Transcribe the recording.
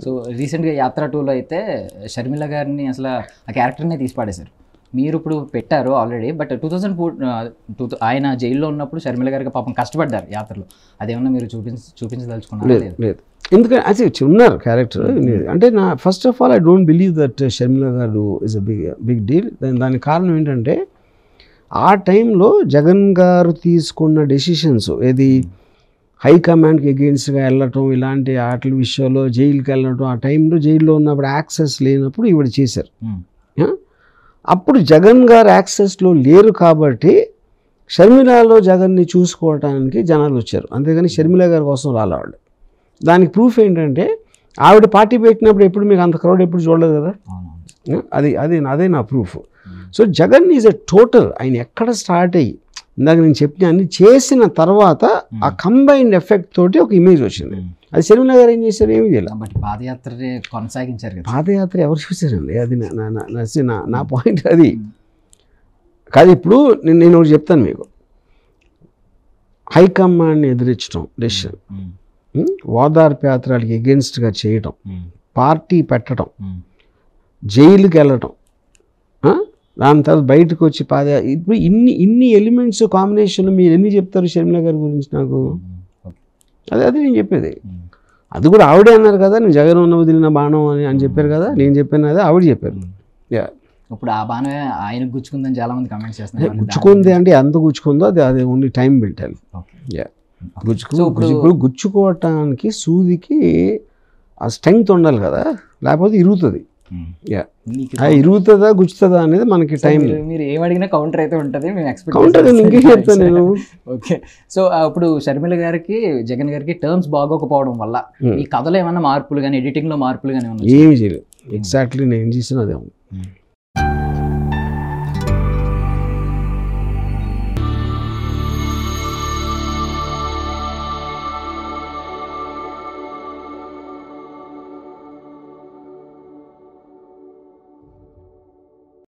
So రీసెంట్గా యాత్ర 2లో అయితే షర్మిల గారిని అసలు ఆ క్యారెక్టర్నే తీసి పాడేశారు. మీరు ఇప్పుడు పెట్టారు ఆల్రెడీ, బట్ 2004 ఆయన జైల్లో ఉన్నప్పుడు షర్మిల గారికి పాపం కష్టపడ్డారు యాత్రలో. అదేమన్నా మీరు చూపించదలుచుకున్నారు? లేదు, ఎందుకంటే అది ఉన్నారు క్యారెక్టర్. అంటే నా first of all I don't believe that Sharmila గారు ఇస్ అ బిగ్ డీల్. దానికి కారణం ఏంటంటే ఆ టైంలో జగన్ గారు తీసుకున్న డెసిషన్స్ ఏది హైకమాండ్కి అగెయిన్స్ట్గా వెళ్ళటం, ఇలాంటి వాటి విషయంలో జైలుకి వెళ్ళటం, ఆ టైంలో జైల్లో ఉన్నప్పుడు యాక్సెస్ లేనప్పుడు ఈవిడ చేశారు. అప్పుడు జగన్ గారు యాక్సెస్లో లేరు కాబట్టి షర్మిలలో జగన్ని చూసుకోవటానికి జనాలు వచ్చారు, అంతేగాని షర్మిల గారి కోసం రాలేవాళ్ళు. దానికి ప్రూఫ్ ఏంటంటే ఆవిడ పార్టీ పెట్టినప్పుడు ఎప్పుడు మీకు అంత క్రౌడ్ ఎప్పుడు చూడలేదు కదా, అదే నా proof. So Jagan is a total, ఆయన ఎక్కడ స్టార్ట్ అయ్యి ఇందాక నేను చెప్పిన అన్ని చేసిన తర్వాత ఆ కంబైన్డ్ ఎఫెక్ట్ తోటి ఒక ఇమేజ్ వచ్చింది. అది షర్మిల గారు ఏం చేశారు? ఏమి చేయాలి. పాదయాత్ర కొనసాగించారు. పాదయాత్ర ఎవరు చూసారండి? అది నా పాయింట్ అది కాదు. ఇప్పుడు నేను ఒకటి చెప్తాను మీకు, హైకమాండ్ని ఎదిరించడం డెసిషన్, ఓదార్పు యాత్రలకి ఎగెన్స్ట్గా చేయటం, పార్టీ పెట్టడం, జైలుకి వెళ్ళటం, దాని తర్వాత బయటకు వచ్చి ఇప్పుడు ఇన్ని ఎలిమెంట్స్ కాంబినేషన్లు మీరు ఎన్ని చెప్తారు షర్మిల గారి గురించి నాకు? అది నేను చెప్పేది. అది కూడా ఆవిడే అన్నారు కదా, నేను జగన్ ఉన్న వదిలిన బాణం అని చెప్పారు కదా, నేను చెప్పాను అదే ఆవిడ చెప్పారు. ఇప్పుడు ఆ బాణం ఆయనకు గుచ్చుకుందని చాలా మంది కమెంట్స్ చేస్తున్నారు. గుచ్చుకుంది అంటే ఎంత గుచ్చుకుందో అది ఓన్లీ టైం పెట్టాలి. ఇప్పుడు గుచ్చుకోవటానికి సూదికి ఆ స్ట్రెంగ్త్ ఉండాలి కదా, లేకపోతే ఇరుగుతుంది. ఇరుగుతుందా గుచ్చుతుందా అనేది మనకి టైం. మీరు ఏమడిగినా కౌంటర్ అయితే ఉంటుంది, మేము ఎక్స్పెక్ట్ కౌంటర్ ఇంకేం చెప్తాను నేను. ఓకే, సో ఇప్పుడు షర్మిల గారికి జగన్ గారికి టర్మ్స్ బాగోకపోవడం వల్ల ఈ కథలో ఏమన్నా మార్పులు కానీ, ఎడిటింగ్లో మార్పులు కానీ ఏమి చేయలేదు. ఎగ్జాక్ట్లీ నేను చేసిన అదే.